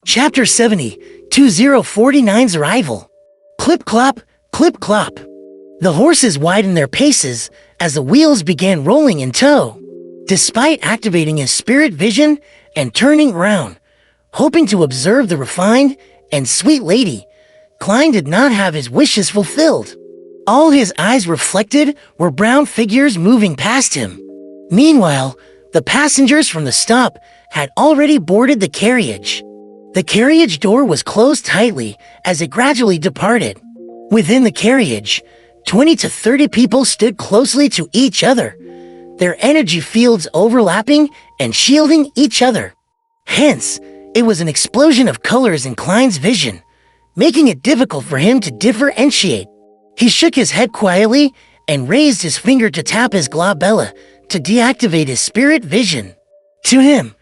Chapter 70, 049's Arrival. Clip-clop, clip-clop. The horses widened their paces as the wheels began rolling in tow. Despite activating his spirit vision and turning around, hoping to observe the refined and sweet lady, Klein did not have his wishes fulfilled. All his eyes reflected were brown figures moving past him. Meanwhile, the passengers from the stop had already boarded the carriage. The carriage door was closed tightly as it gradually departed. Within the carriage, 20 to 30 people stood closely to each other, their energy fields overlapping and shielding each other. Hence, it was an explosion of colors in Klein's vision, making it difficult for him to differentiate. He shook his head quietly and raised his finger to tap his glabella to deactivate his spirit vision. To him,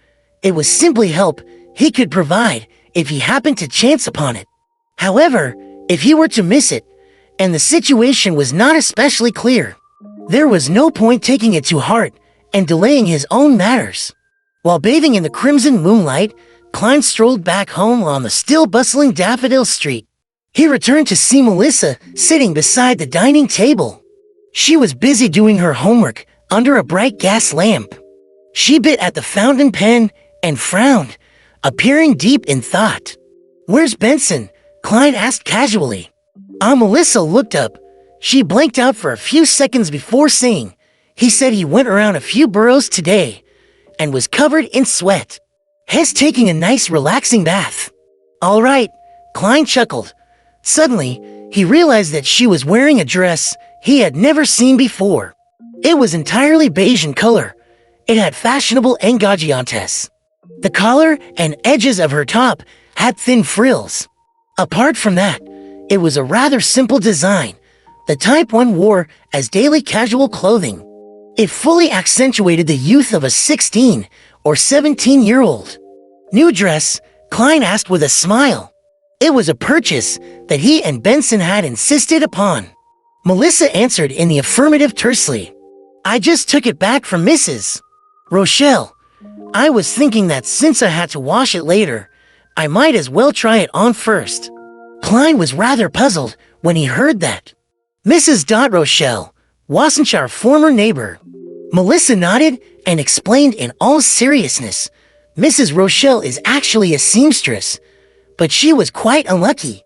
it was simply help he could provide if he happened to chance upon it. However, if he were to miss it, and the situation was not especially clear, there was no point taking it to heart and delaying his own matters. While bathing in the crimson moonlight, Klein strolled back home on the still bustling Daffodil Street. He returned to see Melissa sitting beside the dining table. She was busy doing her homework under a bright gas lamp. She bit at the fountain pen and frowned, appearing deep in thought. "Where's Benson?" Klein asked casually. Melissa looked up. She blanked out for a few seconds before saying, "He said he went around a few boroughs today and was covered in sweat. He's taking a nice relaxing bath." "All right," Klein chuckled. Suddenly, he realized that she was wearing a dress he had never seen before. It was entirely beige in color. It had fashionable engagiantes. The collar and edges of her top had thin frills. Apart from that, it was a rather simple design, the type one wore as daily casual clothing. It fully accentuated the youth of a 16 or 17-year-old. "New dress?" Klein asked with a smile. It was a purchase that he and Benson had insisted upon. Melissa answered in the affirmative tersely. "I just took it back from Mrs. Rochelle. I was thinking that since I had to wash it later, I might as well try it on first." Klein was rather puzzled when he heard that. "Mrs. Rochelle, wasn't our former neighbor?" Melissa nodded and explained in all seriousness. "Mrs. Rochelle is actually a seamstress, but she was quite unlucky.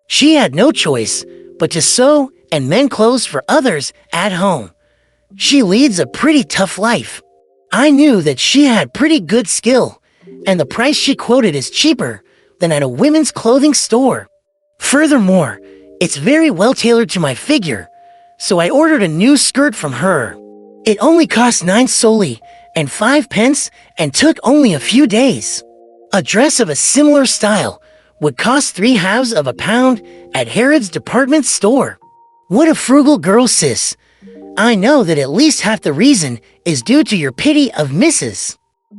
She had no choice but to sew and mend clothes for others at home. She leads a pretty tough life. I knew that she had pretty good skill, and the price she quoted is cheaper than at a women's clothing store. Furthermore, it's very well tailored to my figure, so I ordered a new skirt from her. It only cost 9 soldi and 5 pence and took only a few days. A dress of a similar style would cost 3/2 of a pound at Harrods department store. What a frugal girl, sis. I know that at least half the reason is due to your pity of Mrs.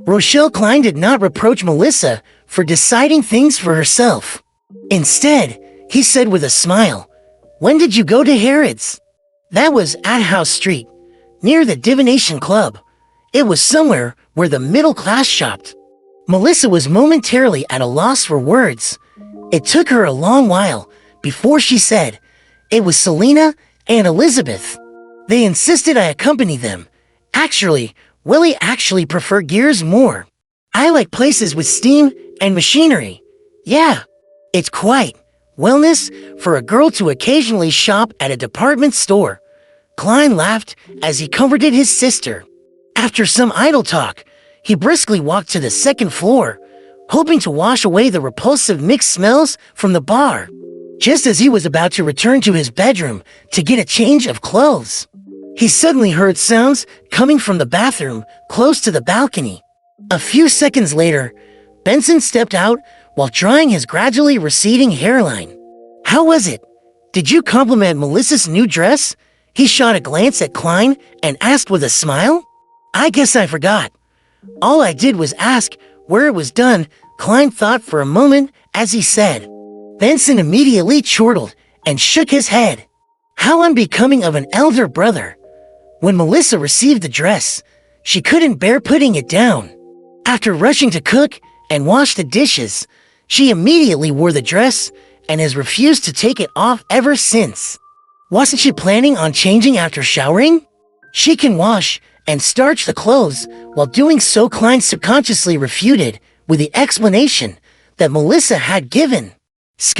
Rochelle." Klein did not reproach Melissa for deciding things for herself. Instead, he said with a smile, "When did you go to Harrods?" "That was at House Street, near the Divination Club. It was somewhere where the middle class shopped." Melissa was momentarily at a loss for words. It took her a long while before she said, "It was Selena and Elizabeth. They insisted I accompany them. Actually, Willie actually preferred gears more. I like places with steam and machinery. Yeah, it's quite wellness for a girl to occasionally shop at a department store." Klein laughed as he comforted his sister. After some idle talk, he briskly walked to the second floor, hoping to wash away the repulsive mixed smells from the bar. Just as he was about to return to his bedroom to get a change of clothes, he suddenly heard sounds coming from the bathroom close to the balcony. A few seconds later, Benson stepped out while drying his gradually receding hairline. "How was it? Did you compliment Melissa's new dress?" He shot a glance at Klein and asked with a smile. "I guess I forgot. All I did was ask where it was done." Klein thought for a moment as he said. Benson immediately chortled and shook his head. How unbecoming of an elder brother. When Melissa received the dress, she couldn't bear putting it down. After rushing to cook and wash the dishes, She immediately wore the dress and has refused to take it off ever since. Wasn't she planning on changing after showering? She can wash and starch the clothes. While doing so, Klein subconsciously refuted with the explanation that Melissa had given.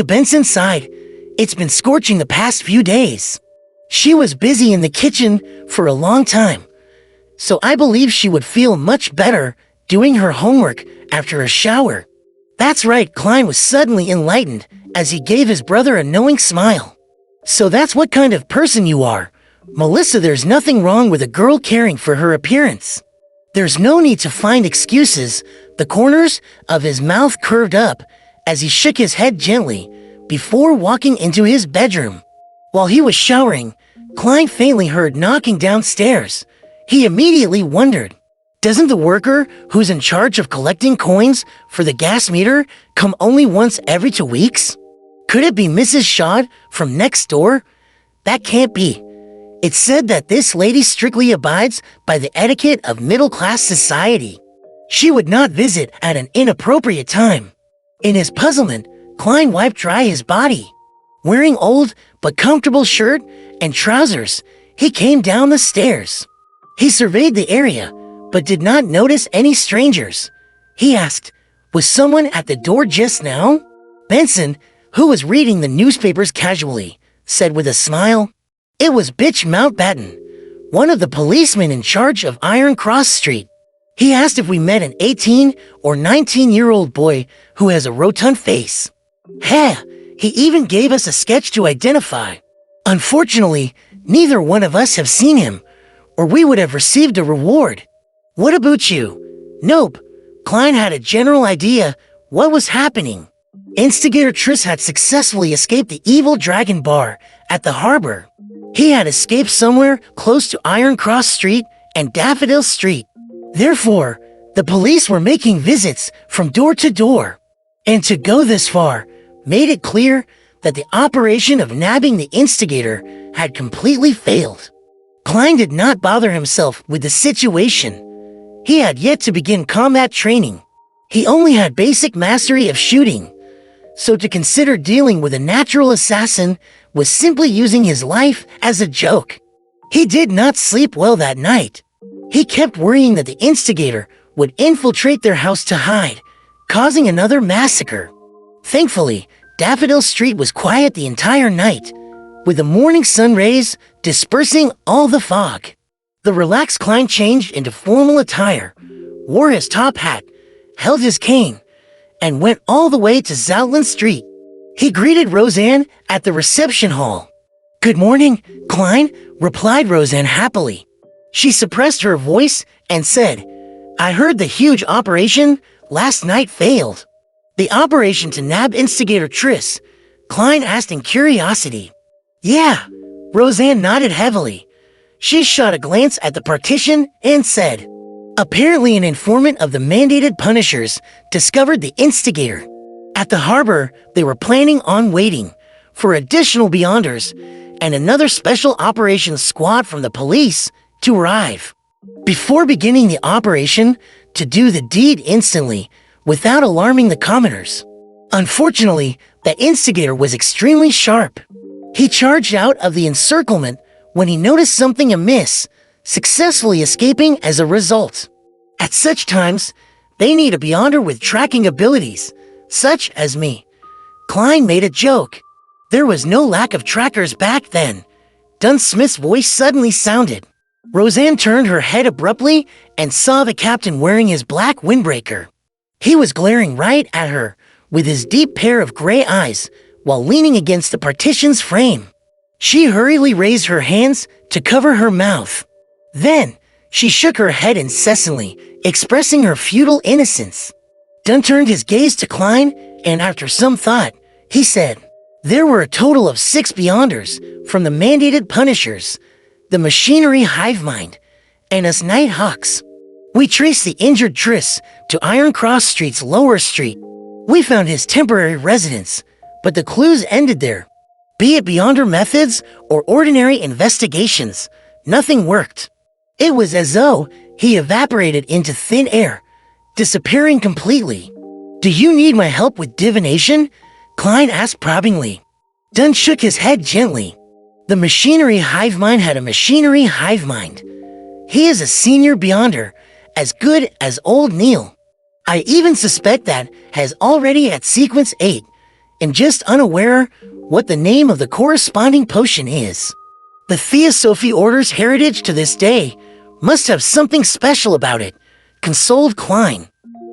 Benson sighed. It's been scorching the past few days. She was busy in the kitchen for a long time, so I believe she would feel much better doing her homework after a shower. That's right, Klein was suddenly enlightened as he gave his brother a knowing smile. So that's what kind of person you are. Melissa, there's nothing wrong with a girl caring for her appearance. There's no need to find excuses. The corners of his mouth curved up as he shook his head gently before walking into his bedroom. While he was showering, Klein faintly heard knocking downstairs. He immediately wondered, doesn't the worker who's in charge of collecting coins for the gas meter come only once every 2 weeks? Could it be Mrs. Shod from next door? That can't be. It's said that this lady strictly abides by the etiquette of middle-class society. She would not visit at an inappropriate time. In his puzzlement, Klein wiped dry his body. Wearing old but comfortable shirt and trousers, he came down the stairs. He surveyed the area, but did not notice any strangers. He asked, was someone at the door just now? Benson, who was reading the newspapers casually, said with a smile, it was Bitch Mountbatten, one of the policemen in charge of Iron Cross Street. He asked if we met an 18 or 19-year-old boy who has a rotund face. Heh, he even gave us a sketch to identify. Unfortunately, neither one of us have seen him, or we would have received a reward. What about you? Nope. Klein had a general idea what was happening. Instigator Triss had successfully escaped the evil dragon bar at the harbor. He had escaped somewhere close to Iron Cross Street and Daffodil Street. Therefore, the police were making visits from door to door. And to go this far made it clear that the operation of nabbing the instigator had completely failed. Klein did not bother himself with the situation. He had yet to begin combat training. He only had basic mastery of shooting, so to consider dealing with a natural assassin was simply using his life as a joke. He did not sleep well that night. He kept worrying that the instigator would infiltrate their house to hide, causing another massacre. Thankfully, Daffodil Street was quiet the entire night, with the morning sun rays dispersing all the fog. The relaxed Klein changed into formal attire, wore his top hat, held his cane, and went all the way to Zoutland Street. He greeted Roseanne at the reception hall. Good morning, Klein, replied Roseanne happily. She suppressed her voice and said, I heard the huge operation last night failed. The operation to nab Instigator Triss, Klein asked in curiosity. Yeah, Roseanne nodded heavily. She shot a glance at the partition and said, apparently an informant of the mandated punishers discovered the instigator. At the harbor, they were planning on waiting for additional Beyonders and another special operations squad from the police to arrive. Before beginning the operation, to do the deed instantly without alarming the commoners. Unfortunately, the instigator was extremely sharp. He charged out of the encirclement when he noticed something amiss, successfully escaping as a result. At such times, they need a Beyonder with tracking abilities, such as me. Klein made a joke. There was no lack of trackers back then. Dunsmith's voice suddenly sounded. Roseanne turned her head abruptly and saw the captain wearing his black windbreaker. He was glaring right at her with his deep pair of gray eyes while leaning against the partition's frame. She hurriedly raised her hands to cover her mouth. Then, she shook her head incessantly, expressing her futile innocence. Dunn turned his gaze to Klein, and after some thought, he said, there were a total of 6 Beyonders from the mandated punishers, the machinery hive mind, and us Nighthawks. We traced the injured Triss to Iron Cross Street's lower street. We found his temporary residence, but the clues ended there. Be it Beyonder methods or ordinary investigations, nothing worked. It was as though he evaporated into thin air, disappearing completely. Do you need my help with divination? Klein asked probingly. Dunn shook his head gently. The machinery hive mind had a machinery hive mind. He is a senior beyonder, as good as old Neil. I even suspect that has already at sequence 8, and just unaware what the name of the corresponding potion is. The Theosophy Order's heritage to this day must have something special about it, consoled Klein.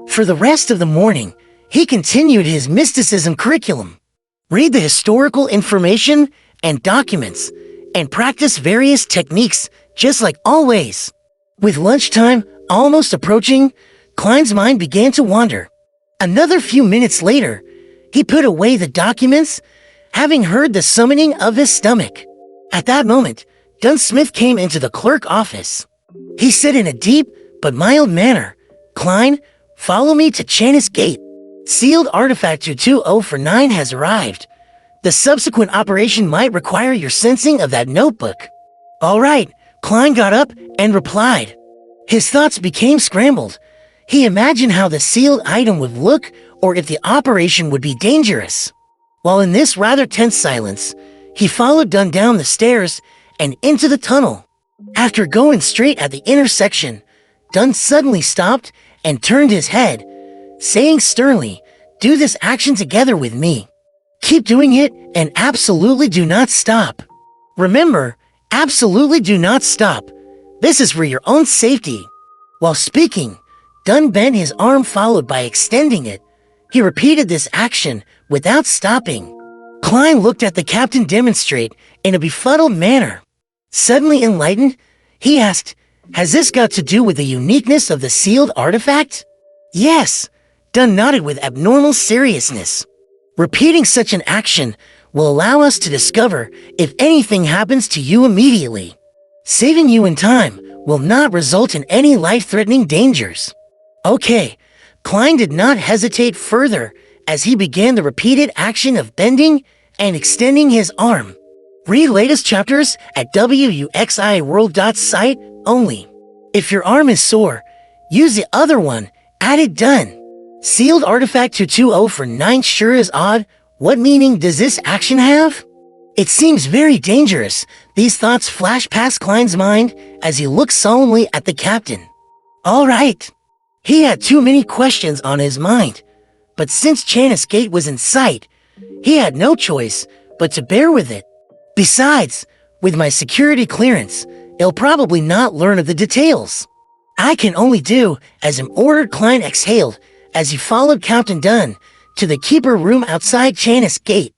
For the rest of the morning, he continued his mysticism curriculum. Read the historical information and documents, and practice various techniques just like always. With lunchtime almost approaching, Klein's mind began to wander. Another few minutes later, he put away the documents, having heard the summoning of his stomach. At that moment, Dunn Smith came into the clerk office. He said in a deep but mild manner, Klein, follow me to Chanis Gate. Sealed artifact 22049 has arrived. The subsequent operation might require your sensing of that notebook. All right, Klein got up and replied. His thoughts became scrambled. He imagined how the sealed item would look or if the operation would be dangerous. While in this rather tense silence, he followed Dunn down the stairs and into the tunnel. After going straight at the intersection, Dunn suddenly stopped and turned his head, saying sternly, "Do this action together with me. Keep doing it and absolutely do not stop. Remember, absolutely do not stop. This is for your own safety." While speaking, Dunn bent his arm followed by extending it. He repeated this action without stopping. Klein looked at the captain demonstrate in a befuddled manner. Suddenly enlightened, he asked, "Has this got to do with the uniqueness of the sealed artifact?" "Yes," Dunn nodded with abnormal seriousness. "Repeating such an action will allow us to discover if anything happens to you immediately. Saving you in time will not result in any life-threatening dangers." Okay, Klein did not hesitate further as he began the repeated action of bending and extending his arm. Read latest chapters at wuxiworld.site only. If your arm is sore, use the other one, added Dunn. Sealed artifact 22049 sure is odd. What meaning does this action have? It seems very dangerous. These thoughts flashed past Klein's mind as he looked solemnly at the captain. All right. He had too many questions on his mind, but since Chanis Gate was in sight, he had no choice but to bear with it. Besides, with my security clearance, he'll probably not learn of the details. I can only do as am ordered. Klein exhaled as he followed Captain Dunn to the keeper room outside Chanis Gate.